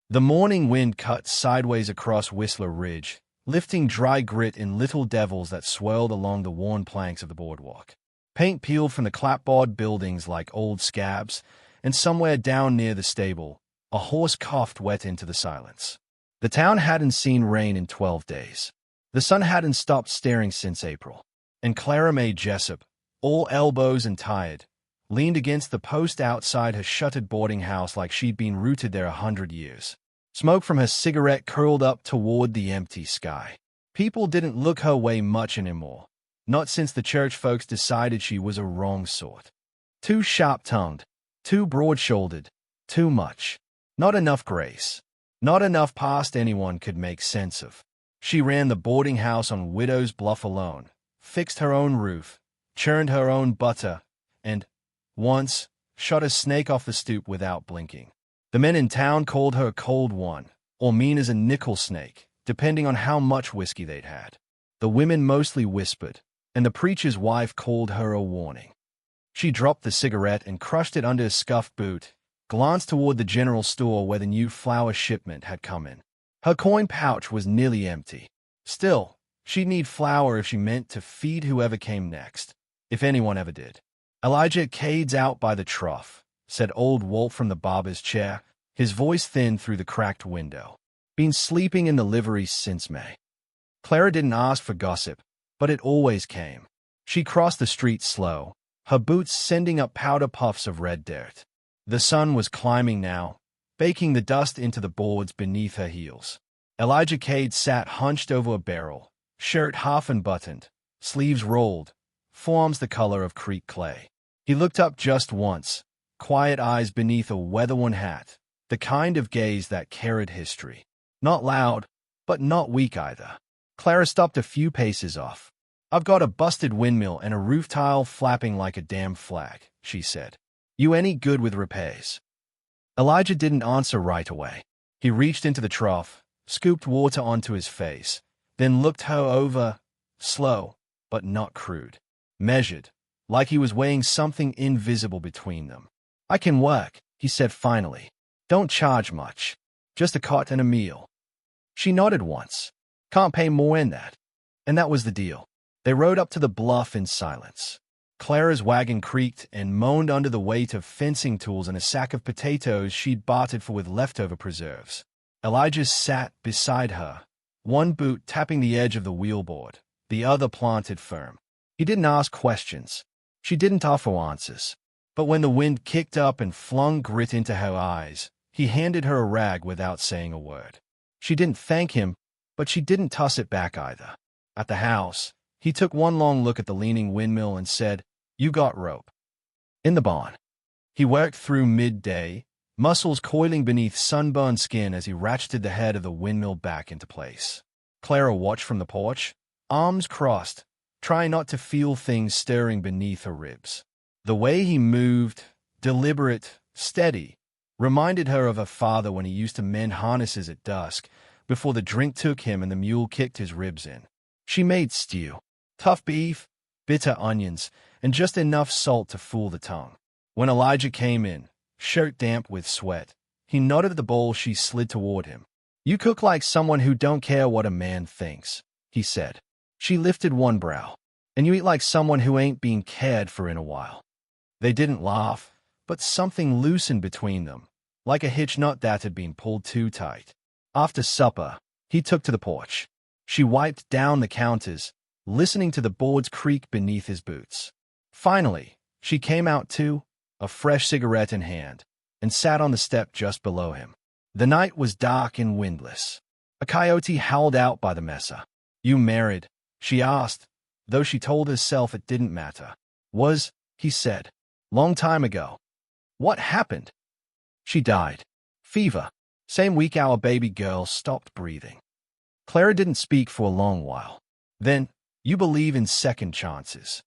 The morning wind cut sideways across Whistler Ridge, lifting dry grit in little devils that swirled along the worn planks of the boardwalk. Paint peeled from the clapboard buildings like old scabs, and somewhere down near the stable, a horse coughed wet into the silence. The town hadn't seen rain in 12 days. The sun hadn't stopped staring since April. And Clara May Jessup, all elbows and tired, leaned against the post outside her shuttered boarding house like she'd been rooted there 100 years. Smoke from her cigarette curled up toward the empty sky. People didn't look her way much anymore, not since the church folks decided she was a wrong sort. Too sharp-tongued, too broad-shouldered, too much. Not enough grace. Not enough past anyone could make sense of. She ran the boarding house on Widow's Bluff alone, fixed her own roof, churned her own butter, and, once, shot a snake off the stoop without blinking. The men in town called her a cold one, or mean as a nickel snake, depending on how much whiskey they'd had. The women mostly whispered, and the preacher's wife called her a warning. She dropped the cigarette and crushed it under a scuffed boot, glanced toward the general store where the new flour shipment had come in. Her coin pouch was nearly empty. Still, she'd need flour if she meant to feed whoever came next, if anyone ever did. "Elijah Cade's out by the trough," said old Walt from the barber's chair, his voice thin through the cracked window. "Been sleeping in the livery since May." Clara didn't ask for gossip, but it always came. She crossed the street slow, her boots sending up powder puffs of red dirt. The sun was climbing now, baking the dust into the boards beneath her heels. Elijah Cade sat hunched over a barrel, shirt half unbuttoned, sleeves rolled, forearms the color of creek clay. He looked up just once, quiet eyes beneath a weather-worn hat, the kind of gaze that carried history. Not loud, but not weak either. Clara stopped a few paces off. "I've got a busted windmill and a roof tile flapping like a damn flag," she said. "You any good with repairs?" Elijah didn't answer right away. He reached into the trough, scooped water onto his face, then looked her over, slow, but not crude. Measured, like he was weighing something invisible between them. "I can work," he said finally. "Don't charge much. Just a cot and a meal." She nodded once. "Can't pay more in that." And that was the deal. They rode up to the bluff in silence. Clara's wagon creaked and moaned under the weight of fencing tools and a sack of potatoes she'd bartered for with leftover preserves. Elijah sat beside her, one boot tapping the edge of the wheelboard, the other planted firm. He didn't ask questions. She didn't offer answers. But when the wind kicked up and flung grit into her eyes, he handed her a rag without saying a word. She didn't thank him, but she didn't toss it back either. At the house, he took one long look at the leaning windmill and said, "You got rope." "In the barn." He worked through midday, muscles coiling beneath sunburned skin as he ratcheted the head of the windmill back into place. Clara watched from the porch, arms crossed, trying not to feel things stirring beneath her ribs. The way he moved, deliberate, steady, reminded her of her father when he used to mend harnesses at dusk, before the drink took him and the mule kicked his ribs in. She made stew, tough beef, bitter onions, and just enough salt to fool the tongue. When Elijah came in, shirt damp with sweat, he nodded at the bowl she slid toward him. "You cook like someone who don't care what a man thinks," he said. She lifted one brow. "And you eat like someone who ain't been cared for in a while." They didn't laugh, but something loosened between them, like a hitch knot that had been pulled too tight. After supper, he took to the porch. She wiped down the counters, listening to the boards creak beneath his boots. Finally, she came out too, a fresh cigarette in hand, and sat on the step just below him. The night was dark and windless. A coyote howled out by the mesa. "You married?" she asked, though she told herself it didn't matter. "Was," he said. "Long time ago." "What happened?" "She died. Fever. Same week our baby girl stopped breathing." Clara didn't speak for a long while. Then, "You believe in second chances?"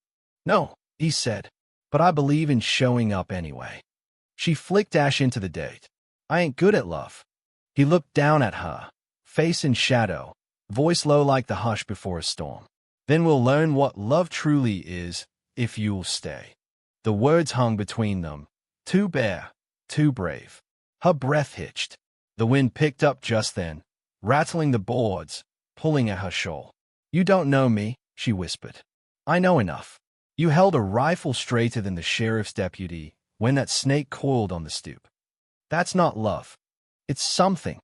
"No," he said, "but I believe in showing up anyway." She flicked ash into the date. "I ain't good at love." He looked down at her, face in shadow, voice low like the hush before a storm. "Then we'll learn what love truly is, if you'll stay." The words hung between them, too bare, too brave. Her breath hitched. The wind picked up just then, rattling the boards, pulling at her shawl. "You don't know me," she whispered. "I know enough. You held a rifle straighter than the sheriff's deputy when that snake coiled on the stoop. That's not love. It's something."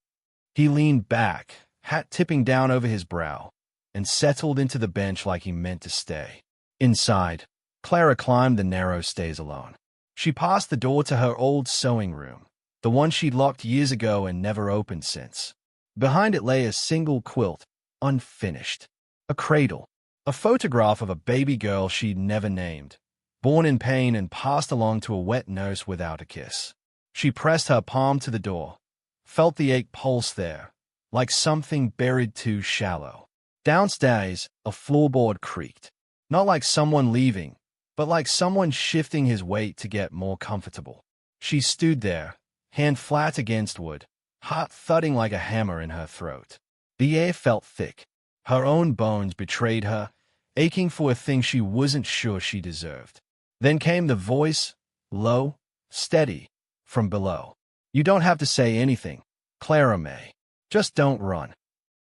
He leaned back, hat tipping down over his brow, and settled into the bench like he meant to stay. Inside, Clara climbed the narrow stairs alone. She passed the door to her old sewing room, the one she'd locked years ago and never opened since. Behind it lay a single quilt, unfinished. A cradle, a photograph of a baby girl she'd never named, born in pain and passed along to a wet nurse without a kiss. She pressed her palm to the door, felt the ache pulse there, like something buried too shallow. Downstairs, a floorboard creaked. Not like someone leaving, but like someone shifting his weight to get more comfortable. She stood there, hand flat against wood, heart thudding like a hammer in her throat. The air felt thick. Her own bones betrayed her, aching for a thing she wasn't sure she deserved. Then came the voice, low, steady, from below. "You don't have to say anything, Clara May. Just don't run."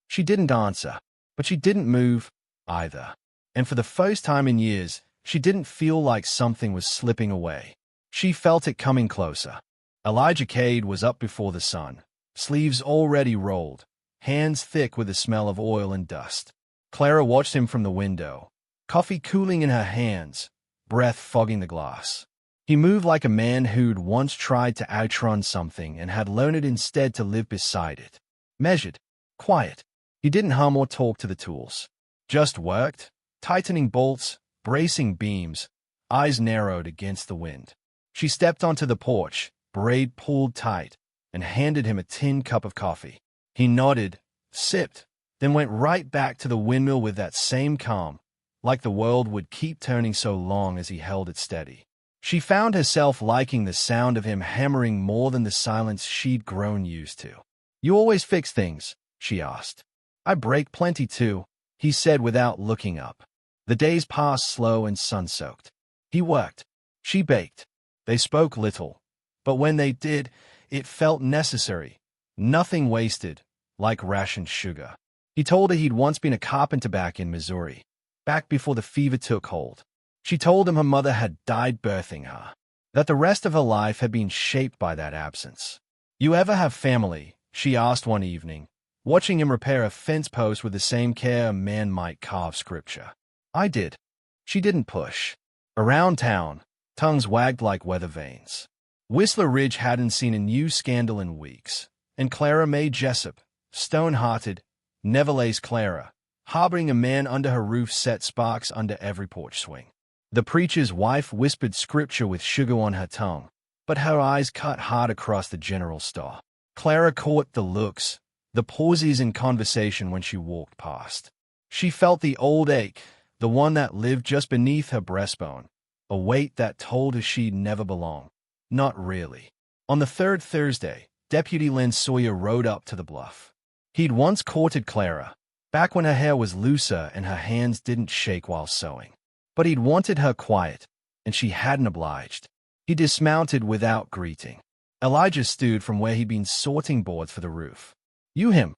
She didn't answer, but she didn't move, either. And for the first time in years, she didn't feel like something was slipping away. She felt it coming closer. Elijah Cade was up before the sun, sleeves already rolled, hands thick with the smell of oil and dust. Clara watched him from the window, coffee cooling in her hands, breath fogging the glass. He moved like a man who'd once tried to outrun something and had learned instead to live beside it. Measured, quiet. He didn't hum or talk to the tools. Just worked, tightening bolts, bracing beams, eyes narrowed against the wind. She stepped onto the porch, braid pulled tight, and handed him a tin cup of coffee. He nodded, sipped, then went right back to the windmill with that same calm, like the world would keep turning so long as he held it steady. She found herself liking the sound of him hammering more than the silence she'd grown used to. "You always fix things?" she asked. "I break plenty too," he said without looking up. The days passed slow and sun-soaked. He worked. She baked. They spoke little, but when they did, it felt necessary. Nothing wasted, like rationed sugar. He told her he'd once been a carpenter back in Missouri, back before the fever took hold. She told him her mother had died birthing her, that the rest of her life had been shaped by that absence. "You ever have family?" she asked one evening, watching him repair a fence post with the same care a man might carve scripture. "I did." She didn't push. Around town, tongues wagged like weather vanes. Whistler Ridge hadn't seen a new scandal in weeks, and Clara May Jessup, stone-hearted, never-laced Clara, harboring a man under her roof set sparks under every porch swing. The preacher's wife whispered scripture with sugar on her tongue, but her eyes cut hard across the general store. Clara caught the looks, the pauses in conversation when she walked past. She felt the old ache, the one that lived just beneath her breastbone, a weight that told her she'd never belong. Not really. On the third Thursday, Deputy Len Sawyer rode up to the bluff. He'd once courted Clara, back when her hair was looser and her hands didn't shake while sewing. But he'd wanted her quiet, and she hadn't obliged. He dismounted without greeting. Elijah stood from where he'd been sorting boards for the roof. "You him?"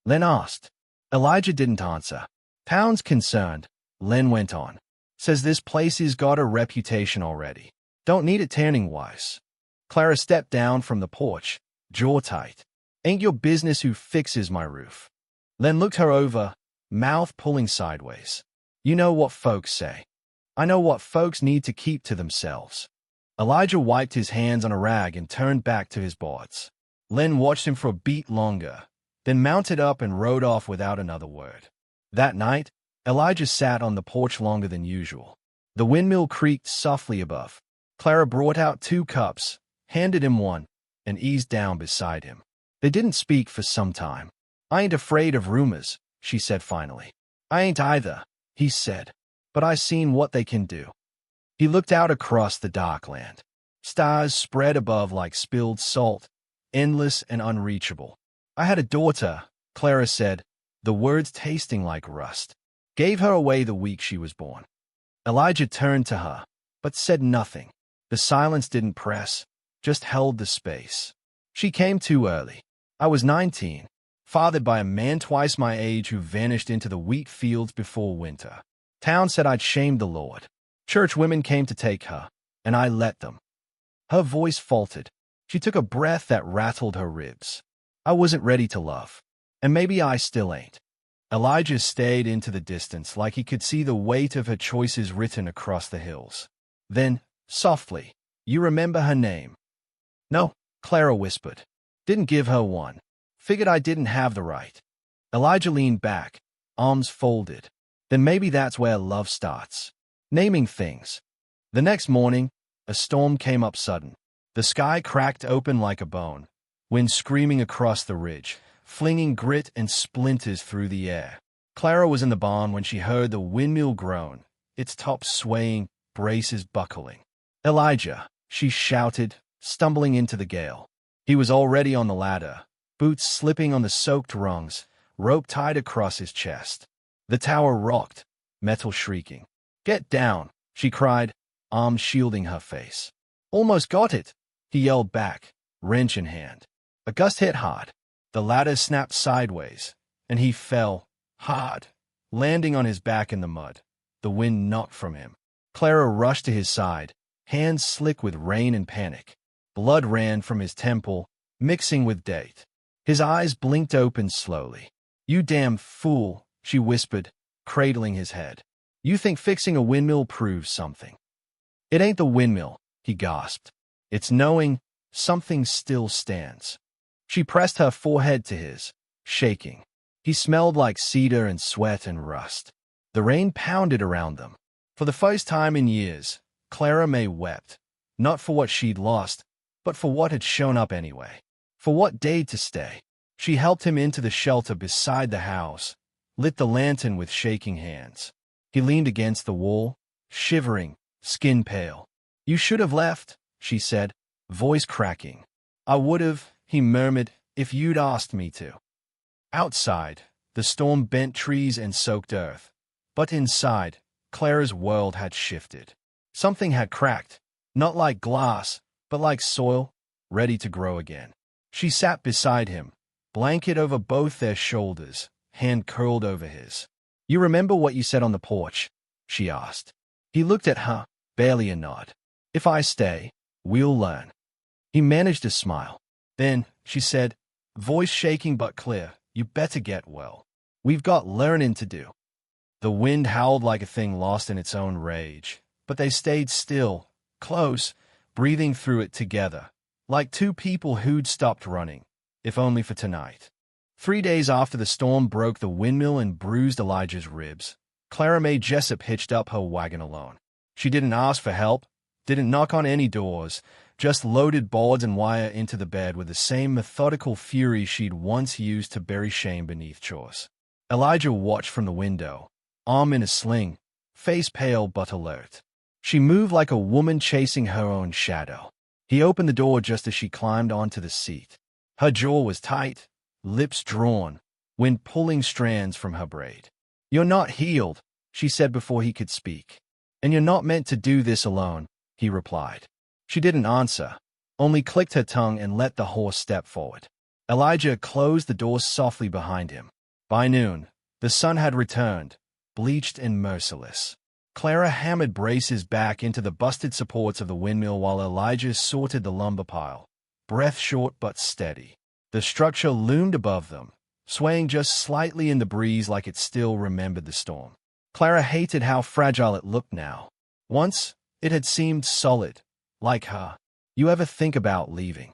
Len asked. Elijah didn't answer. "Town's concerned," Len went on. "Says this place has got a reputation already. Don't need it turning-wise." Clara stepped down from the porch, jaw tight. "Ain't your business who fixes my roof." Len looked her over, mouth pulling sideways. "You know what folks say. I know what folks need to keep to themselves." Elijah wiped his hands on a rag and turned back to his boards. Len watched him for a beat longer, then mounted up and rode off without another word. That night, Elijah sat on the porch longer than usual. The windmill creaked softly above. Clara brought out 2 cups, handed him one, and eased down beside him. They didn't speak for some time. "I ain't afraid of rumors," she said finally. "I ain't either," he said, "but I seen what they can do." He looked out across the dark land. Stars spread above like spilled salt, endless and unreachable. "I had a daughter," Clara said, the words tasting like rust. "Gave her away the week she was born." Elijah turned to her, but said nothing. The silence didn't press, just held the space. "She came too early." I was 19, fathered by a man twice my age who vanished into the wheat fields before winter. Town said I'd shamed the Lord. Church women came to take her, and I let them. Her voice faltered. She took a breath that rattled her ribs. I wasn't ready to love. And maybe I still ain't. Elijah stayed into the distance like he could see the weight of her choices written across the hills. Then, softly, "You remember her name?" "No," Clara whispered. "Didn't give her one. Figured I didn't have the right." Elijah leaned back, arms folded. "Then maybe that's where love starts. Naming things." The next morning, a storm came up sudden. The sky cracked open like a bone, wind screaming across the ridge, flinging grit and splinters through the air. Clara was in the barn when she heard the windmill groan, its top swaying, braces buckling. "Elijah," she shouted, stumbling into the gale. He was already on the ladder, boots slipping on the soaked rungs, rope tied across his chest. The tower rocked, metal shrieking. "Get down," she cried, arms shielding her face. "Almost got it," he yelled back, wrench in hand. A gust hit hard. The ladder snapped sideways, and he fell, hard, landing on his back in the mud. The wind knocked from him. Clara rushed to his side, hands slick with rain and panic. Blood ran from his temple, mixing with date. His eyes blinked open slowly. "You damn fool," she whispered, cradling his head. "You think fixing a windmill proves something." "It ain't the windmill," he gasped. "It's knowing something still stands." She pressed her forehead to his, shaking. He smelled like cedar and sweat and rust. The rain pounded around them. For the first time in years, Clara May wept, not for what she'd lost, but for what had shown up anyway, for what dayed to stay. She helped him into the shelter beside the house, lit the lantern with shaking hands. He leaned against the wall, shivering, skin pale. "You should have left," she said, voice cracking. "I would have," he murmured, "if you'd asked me to." Outside, the storm bent trees and soaked earth. But inside, Clara's world had shifted. Something had cracked, not like glass, but like soil, ready to grow again. She sat beside him, blanket over both their shoulders, hand curled over his. "You remember what you said on the porch?" she asked. He looked at her, barely a nod. "If I stay, we'll learn." He managed a smile. "Then," she said, voice shaking but clear, "you better get well. We've got learning to do." The wind howled like a thing lost in its own rage, but they stayed still, close, breathing through it together, like two people who'd stopped running, if only for tonight. 3 days after the storm broke the windmill and bruised Elijah's ribs, Clara May Jessup hitched up her wagon alone. She didn't ask for help, didn't knock on any doors, just loaded boards and wire into the bed with the same methodical fury she'd once used to bury shame beneath chores. Elijah watched from the window, arm in a sling, face pale but alert. She moved like a woman chasing her own shadow. He opened the door just as she climbed onto the seat. Her jaw was tight, lips drawn, wind pulling strands from her braid. "You're not healed," she said before he could speak. "And you're not meant to do this alone," he replied. She didn't answer, only clicked her tongue and let the horse step forward. Elijah closed the door softly behind him. By noon, the sun had returned, bleached and merciless. Clara hammered braces back into the busted supports of the windmill while Elijah sorted the lumber pile, breath short but steady. The structure loomed above them, swaying just slightly in the breeze like it still remembered the storm. Clara hated how fragile it looked now. Once, it had seemed solid, like her. "You ever think about leaving?"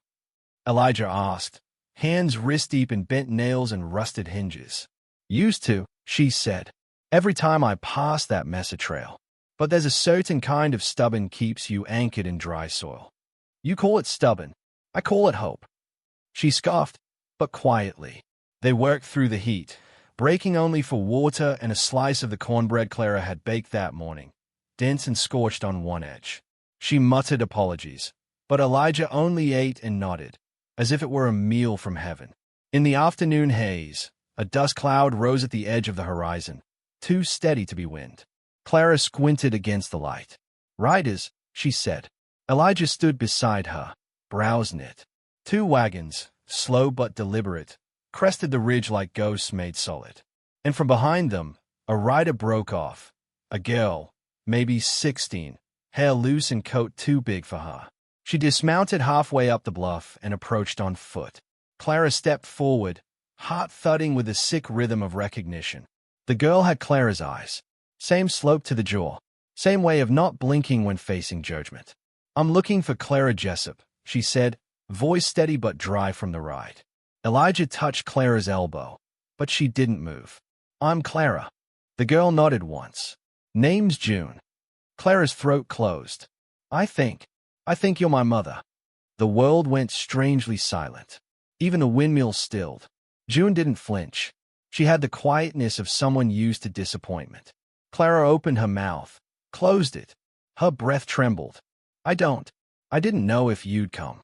Elijah asked, hands wrist-deep in bent nails and rusted hinges. "Used to," she said, "every time I pass that messer trail. But there's a certain kind of stubborn keeps you anchored in dry soil. You call it stubborn. I call it hope." She scoffed, but quietly. They worked through the heat, breaking only for water and a slice of the cornbread Clara had baked that morning, dense and scorched on one edge. She muttered apologies, but Elijah only ate and nodded, as if it were a meal from heaven. In the afternoon haze, a dust cloud rose at the edge of the horizon, too steady to be wind. Clara squinted against the light. "Riders," she said. Elijah stood beside her, brows knit. 2 wagons, slow but deliberate, crested the ridge like ghosts made solid. And from behind them, a rider broke off. A girl, maybe 16, hair loose and coat too big for her. She dismounted halfway up the bluff and approached on foot. Clara stepped forward, heart thudding with a sick rhythm of recognition. The girl had Clara's eyes. Same slope to the jaw. Same way of not blinking when facing judgment. "I'm looking for Clara Jessup," she said, voice steady but dry from the ride. Elijah touched Clara's elbow, but she didn't move. "I'm Clara." The girl nodded once. "Name's June." Clara's throat closed. I think you're my mother." The world went strangely silent. Even the windmill stilled. June didn't flinch. She had the quietness of someone used to disappointment. Clara opened her mouth, closed it. Her breath trembled. I didn't know if you'd come."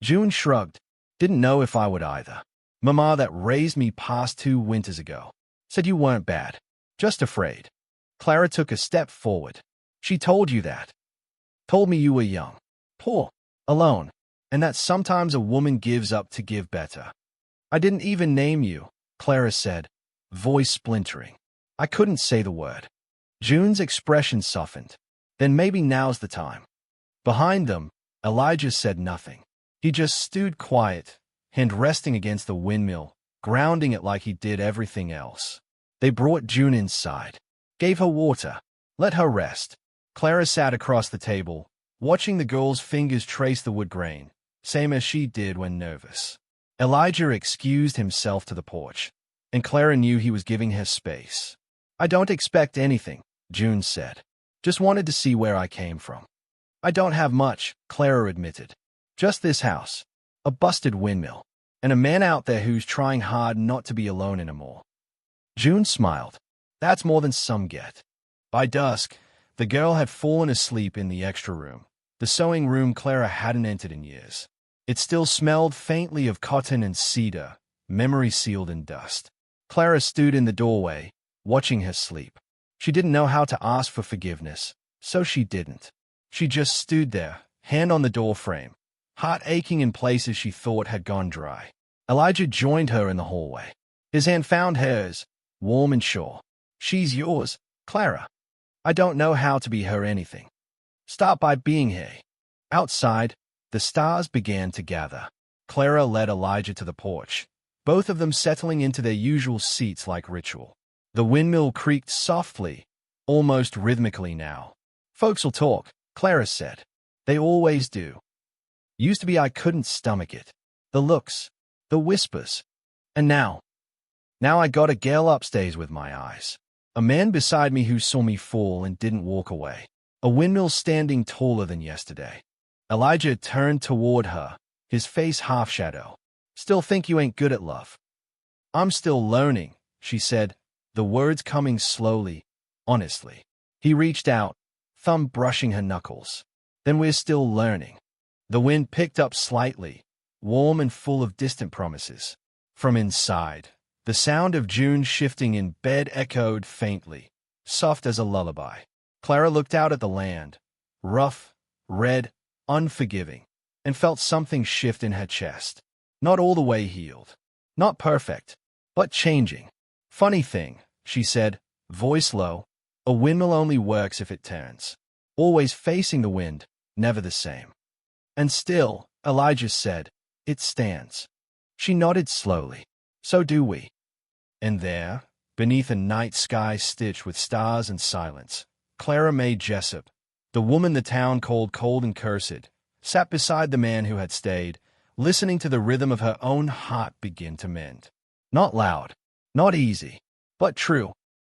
June shrugged. "Didn't know if I would either. Mama that raised me passed 2 winters ago. Said you weren't bad. Just afraid." Clara took a step forward. "She told you that. Told me you were young, poor, alone, and that sometimes a woman gives up to give better." "I didn't even name you," Clara said, voice splintering. "I couldn't say the word." June's expression softened. "Then maybe now's the time." Behind them, Elijah said nothing. He just stood quiet, hand resting against the windmill, grounding it like he did everything else. They brought June inside, gave her water, let her rest. Clara sat across the table, watching the girl's fingers trace the wood grain, same as she did when nervous. Elijah excused himself to the porch, and Clara knew he was giving her space. "I don't expect anything," June said. "Just wanted to see where I came from." "I don't have much," Clara admitted. "Just this house, a busted windmill, and a man out there who's trying hard not to be alone anymore." June smiled. "That's more than some get." By dusk, the girl had fallen asleep in the extra room, the sewing room Clara hadn't entered in years. It still smelled faintly of cotton and cedar, memory sealed in dust. Clara stood in the doorway, watching her sleep. She didn't know how to ask for forgiveness, so she didn't. She just stood there, hand on the doorframe, heart aching in places she thought had gone dry. Elijah joined her in the hallway. His hand found hers, warm and sure. "She's yours, Clara. I don't know how to be her anything. Start by being here." Outside, the stars began to gather. Clara led Elijah to the porch, both of them settling into their usual seats like ritual. The windmill creaked softly, almost rhythmically now. "Folks'll talk," Clara said. "They always do. Used to be I couldn't stomach it. The looks, the whispers. And now I got a girl upstairs with my eyes. A man beside me who saw me fall and didn't walk away. A windmill standing taller than yesterday." Elijah turned toward her, his face half-shadow. "Still think you ain't good at love?" "I'm still learning," she said, the words coming slowly, honestly. He reached out, thumb brushing her knuckles. "Then we're still learning." The wind picked up slightly, warm and full of distant promises. From inside, the sound of June shifting in bed echoed faintly, soft as a lullaby. Clara looked out at the land, rough, red, unforgiving, and felt something shift in her chest. Not all the way healed. Not perfect, but changing. "Funny thing," she said, voice low, "a windmill only works if it turns. Always facing the wind, never the same." "And still," Elijah said, "it stands." She nodded slowly. "So do we." And there, beneath a night sky stitched with stars and silence, Clara May Jessup, the woman the town called cold and cursed, sat beside the man who had stayed, listening to the rhythm of her own heart begin to mend. Not loud, not easy, but true.